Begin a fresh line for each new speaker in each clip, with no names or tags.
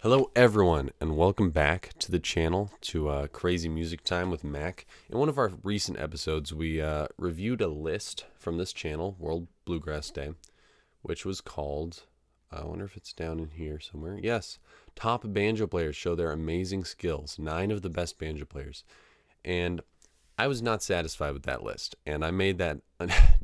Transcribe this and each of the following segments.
Hello everyone, and welcome back to the channel to Crazy Music Time with Mac. In one of our recent episodes, we reviewed a list from this channel, World Bluegrass Day, which was called, I wonder if it's down in here somewhere. Yes, Top Banjo Players Show Their Amazing Skills, 9 of the best banjo players. And I was not satisfied with that list, and I made that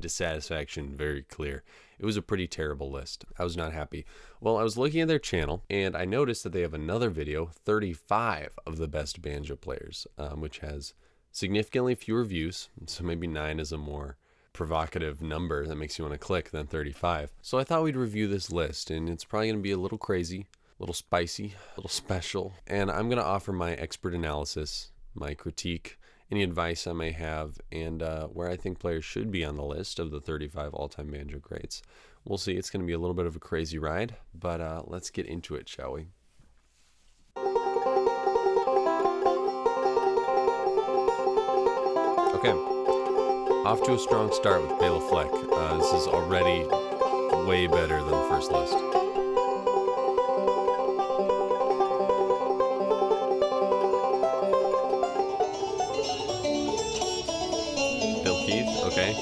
dissatisfaction very clear. It was a pretty terrible list. I was not happy. Well, I was looking at their channel, and I noticed that they have another video, 35 of the best banjo players, which has significantly fewer views, so maybe 9 is a more provocative number that makes you want to click than 35. So I thought we'd review this list, and it's probably going to be a little crazy, a little spicy, a little special, and I'm going to offer my expert analysis, my critique, any advice I may have, and where I think players should be on the list of the 35 all-time banjo greats. We'll see. It's going to be a little bit of a crazy ride, but let's get into it, shall we? Okay, off to a strong start with Bela Fleck. This is already way better than the first list. Okay,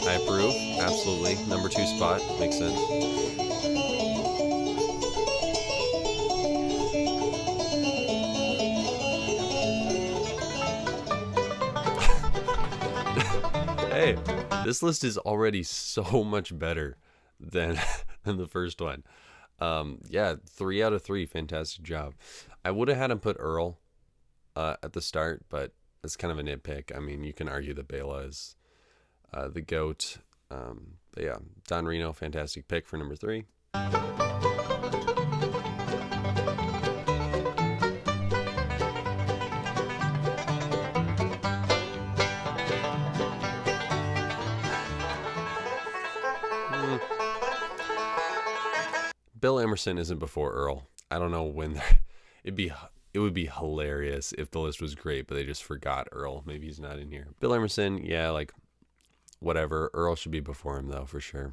I approve. Absolutely. Number 2 spot. Makes sense. Hey, this list is already so much better than the first one. Yeah, 3 out of 3. Fantastic job. I would have had him put Earl at the start, but it's kind of a nitpick. I mean, you can argue that Bela is the GOAT. But yeah, Don Reno, fantastic pick for number 3. Bill Emerson isn't before Earl. I don't know when it would be hilarious if the list was great, but they just forgot Earl. Maybe he's not in here. Bill Emerson, yeah, like whatever. Earl should be before him, though, for sure.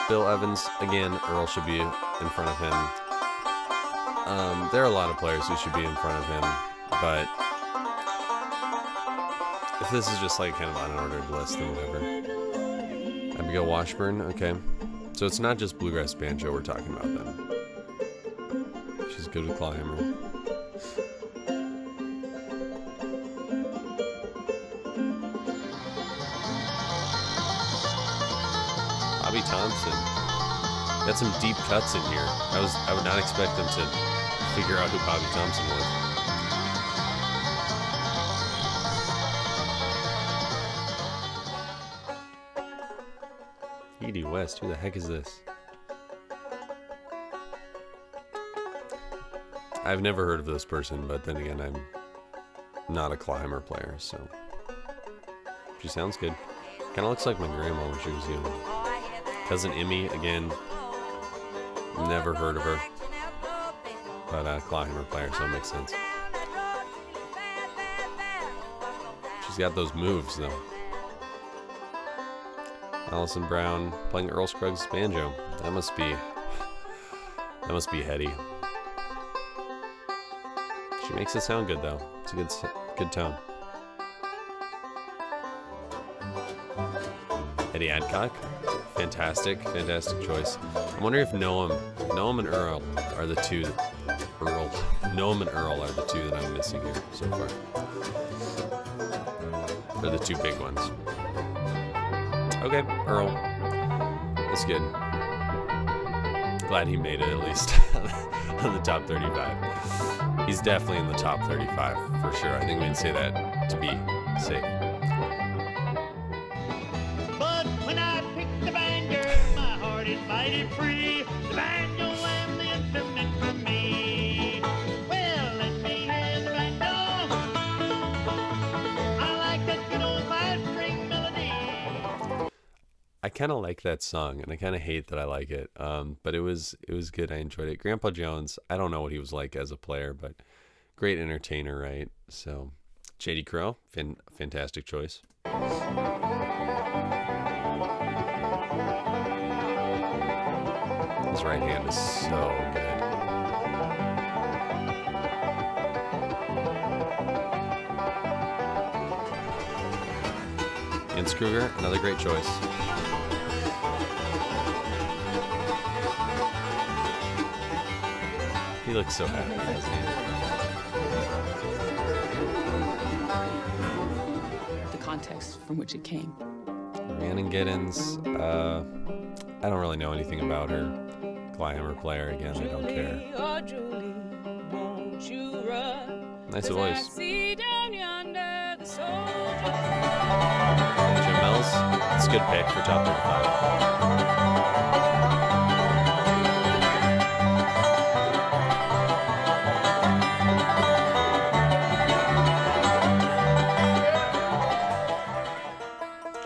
Bill Evans, again, Earl should be in front of him. There are a lot of players who should be in front of him, but if this is just like kind of unordered list, then whatever. Abigail Washburn, okay. So it's not just bluegrass banjo we're talking about then. She's good with clawhammer. Bobby Thompson. Got some deep cuts in here. I would not expect them to figure out who Bobby Thompson was. E.D. West, who the heck is this? I've never heard of this person, but then again, I'm not a clawhammer player, so she sounds good. Kind of looks like my grandma when she was young. Cousin Emmy, again, never heard of her, but clawhammer player, so it makes sense. She's got those moves, though. Allison Brown playing Earl Scruggs banjo. That must be heady. She makes it sound good, though. It's a good tone. Eddie Adcock, fantastic choice. I'm wondering if Noam and Earl are the two. Noam and Earl are the two that I'm missing here so far. They're the 2 big ones. Okay, Earl. That's good. Glad he made it at least on the top 35. He's definitely in the top 35 for sure. I think we can say that to be safe.
But when I pick the banjo, my heart is mighty free. The banjo and the instrument for me. Well, let me hear the banjo. I like that good old 5-string melody.
I kind of like that song, and I kind of hate that I like it. But it was good. I enjoyed it. Grandpa Jones, I don't know what he was like as a player, but great entertainer, right? So, J.D. Crowe, fantastic choice. His right hand is so good. And Kruger, another great choice. He looks so happy, doesn't
he? The context from which it came.
Rhiannon Giddens, I don't really know anything about her. Clyhammer player again, I don't care. Nice voice. Jim Mills, it's a good pick for top 35.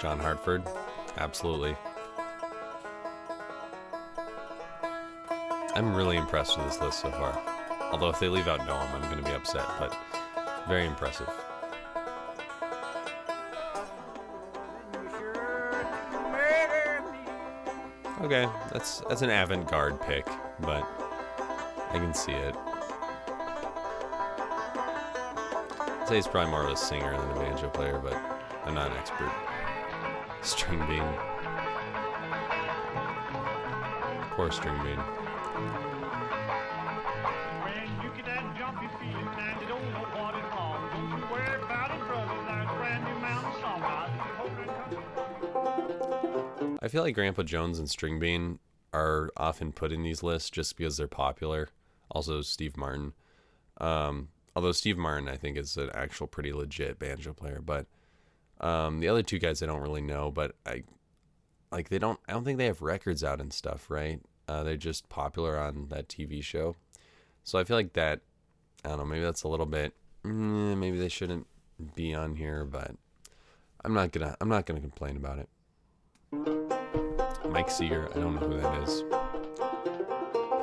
John Hartford, absolutely. I'm really impressed with this list so far. Although if they leave out Noam, I'm going to be upset, but very impressive. Okay, that's an avant-garde pick, but I can see it. I'd say he's probably more of a singer than a banjo player, but I'm not an expert. String bean. Poor string bean.
When you get that jumpy feeling and you don't know what is wrong, don't you worry about it, brother. There's a brand new mountain song out.
I feel like Grandpa Jones and String Bean are often put in these lists just because they're popular. Also, Steve Martin. Although Steve Martin, I think, is an actual pretty legit banjo player. But the other two guys I don't really know. But I don't think they have records out and stuff, right? They're just popular on that TV show. So I feel like that. I don't know. Maybe that's a little bit. Maybe they shouldn't be on here, but I'm not gonna complain about it. Mike Seeger, I don't know who that is.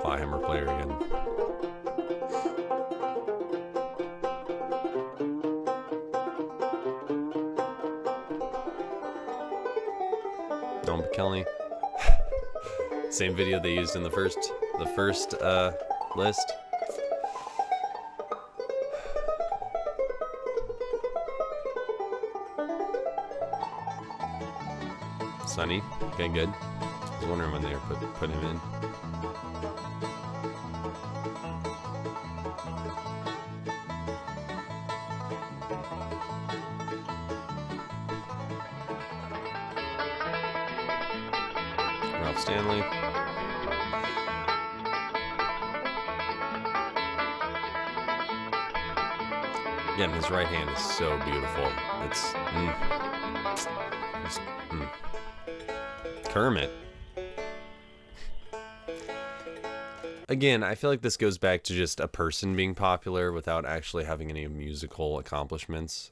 Clyhammer player again. Noam Pikelny. Same video they used in the first list. Sonny, okay, good. I was wondering when they put him in. Ralph Stanley. Again, his right hand is so beautiful. It's Kermit. Again, I feel like this goes back to just a person being popular without actually having any musical accomplishments.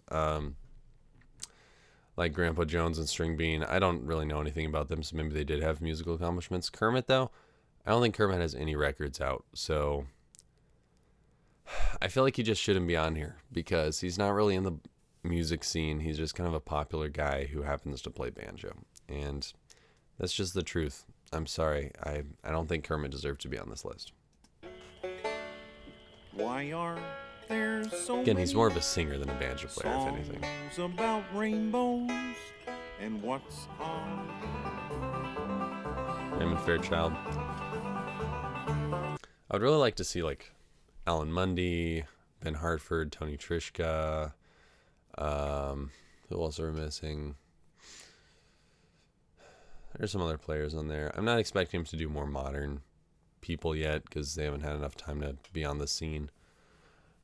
Like Grandpa Jones and String Bean, I don't really know anything about them, so maybe they did have musical accomplishments. Kermit, though, I don't think Kermit has any records out, so I feel like he just shouldn't be on here because he's not really in the music scene. He's just kind of a popular guy who happens to play banjo, and that's just the truth. I'm sorry. I don't think Kermit deserved to be on this list.
Why are there so
Again, he's more of a singer than a banjo player, if anything.
songs about rainbows and what's on?
Raymond Fairchild. I would really like to see like Alan Mundy, Ben Hartford, Tony Trischka. Who else are we missing? There's some other players on there. I'm not expecting him to do more modern people yet because they haven't had enough time to be on the scene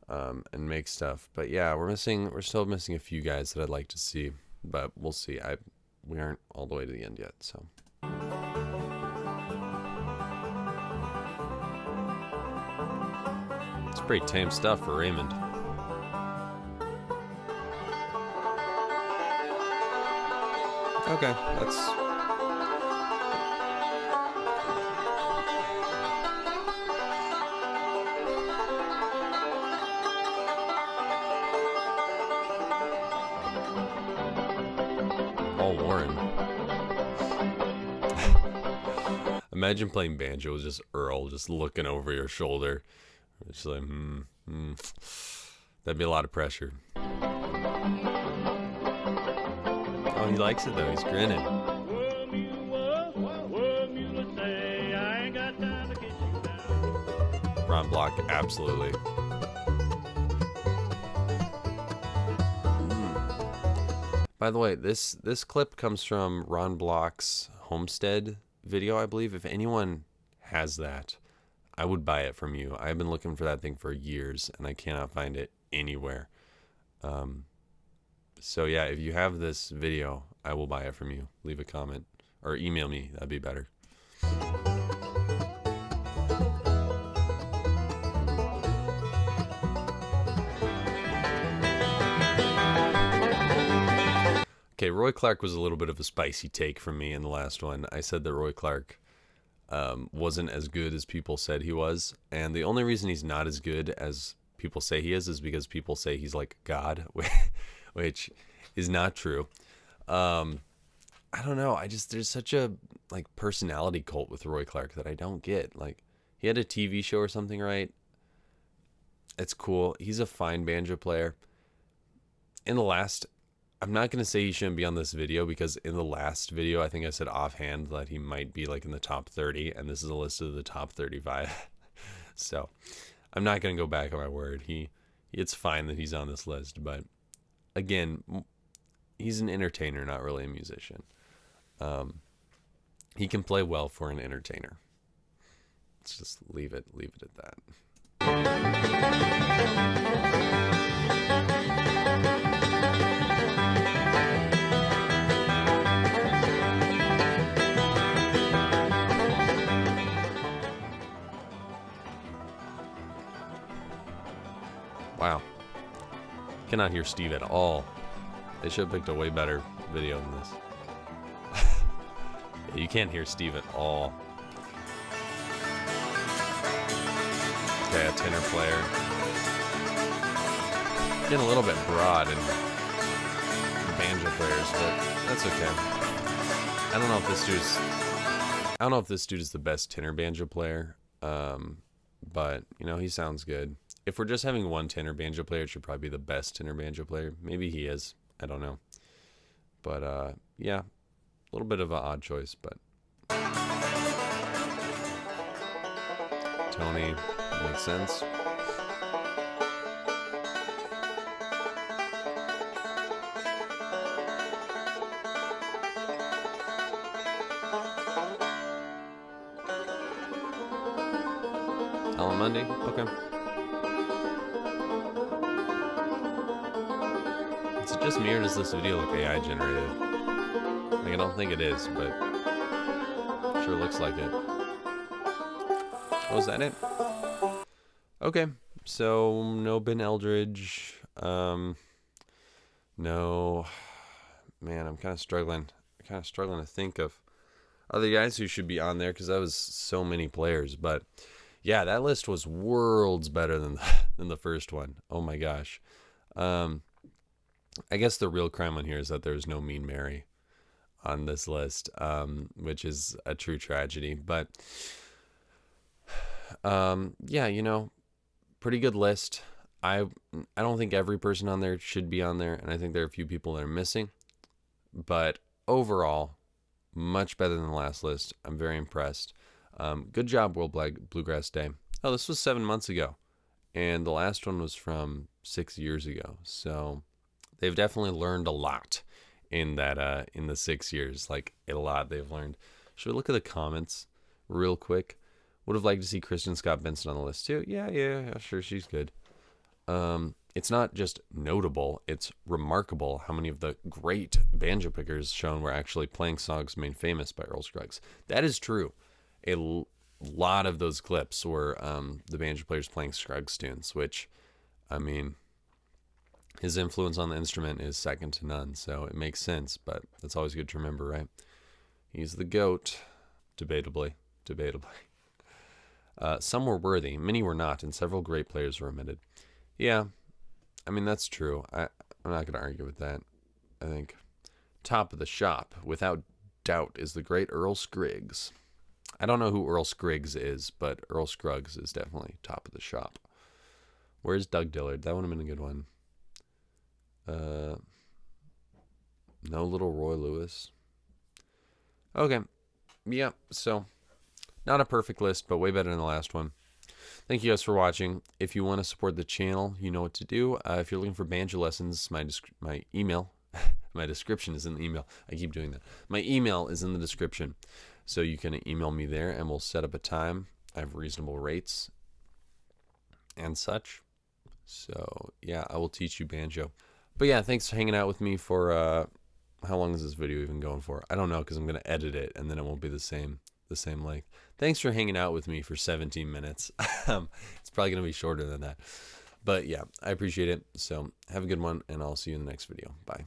and make stuff. But yeah, we're still missing a few guys that I'd like to see, but we'll see. We aren't all the way to the end yet, so. It's pretty tame stuff for Raymond. Okay, Paul Warren. Imagine playing banjo with just Earl just looking over your shoulder. It's like, that'd be a lot of pressure. Oh, he likes it though. He's grinning. Ron Block, absolutely. By the way, this clip comes from Ron Block's Homestead video, I believe. If anyone has that, I would buy it from you. I've been looking for that thing for years, and I cannot find it anywhere. So yeah, if you have this video, I will buy it from you. Leave a comment or email me. That'd be better. Okay, Roy Clark was a little bit of a spicy take from me in the last one. I said that Roy Clark wasn't as good as people said he was. And the only reason he's not as good as people say he is because people say he's like God, which is not true. I don't know. There's such a like personality cult with Roy Clark that I don't get. Like, he had a TV show or something, right? It's cool. He's a fine banjo player. I'm not going to say he shouldn't be on this video because in the last video, I think I said offhand that he might be like in the top 30, and this is a list of the top 35. So I'm not going to go back on my word. It's fine that he's on this list, but again, he's an entertainer, not really a musician. He can play well for an entertainer. Let's just leave it at that. Wow. Cannot hear Steve at all. They should have picked a way better video than this. Yeah, you can't hear Steve at all. Okay, a tenor player. Getting a little bit broad in banjo players, but that's okay. I don't know if this dude is the best tenor banjo player, but he sounds good. If we're just having one tenor banjo player, it should probably be the best tenor banjo player. Maybe he is. I don't know. But, yeah, a little bit of an odd choice, but Tony, makes sense. Alan Mundy, okay. Is it just me or does this video look AI generated? Like, I don't think it is, but sure looks like it. Oh, is that it? Okay, so no Ben Eldridge. No, man, I'm kind of struggling to think of other guys who should be on there because that was so many players. But yeah, that list was worlds better than the first one. Oh my gosh. I guess the real crime on here is that there's no Mean Mary on this list, which is a true tragedy. But yeah, pretty good list. I don't think every person on there should be on there, and I think there are a few people that are missing. But overall, much better than the last list. I'm very impressed. Good job, World Bluegrass Day. Oh, this was 7 months ago, and the last one was from 6 years ago. So they've definitely learned a lot in that in the 6 years. Like, a lot they've learned. Should we look at the comments real quick? Would have liked to see Kristen Scott Benson on the list too. Yeah, sure, she's good. It's not just notable, it's remarkable how many of the great banjo pickers shown were actually playing songs made famous by Earl Scruggs. That is true. A lot of those clips were the banjo players playing Scruggs tunes, which, I mean, his influence on the instrument is second to none, so it makes sense, but that's always good to remember, right? He's the GOAT, debatably. Some were worthy, many were not, and several great players were omitted. Yeah, I mean, that's true. I'm not going to argue with that. I think top of the shop, without doubt, is the great Earl Scruggs. I don't know who Earl Scruggs is, but Earl Scruggs is definitely top of the shop. Where's Doug Dillard? That would have been a good one. No little Roy Lewis. Okay. Yeah, so not a perfect list, but way better than the last one. Thank you guys for watching. If you want to support the channel, you know what to do. If you're looking for banjo lessons, my email, my description is in the email. I keep doing that. My email is in the description. So you can email me there, and we'll set up a time. I have reasonable rates and such. So, yeah, I will teach you banjo. But, yeah, thanks for hanging out with me for, how long is this video even going for? I don't know, because I'm going to edit it, and then it won't be the same length. Thanks for hanging out with me for 17 minutes. It's probably going to be shorter than that. But, yeah, I appreciate it. So, have a good one, and I'll see you in the next video. Bye.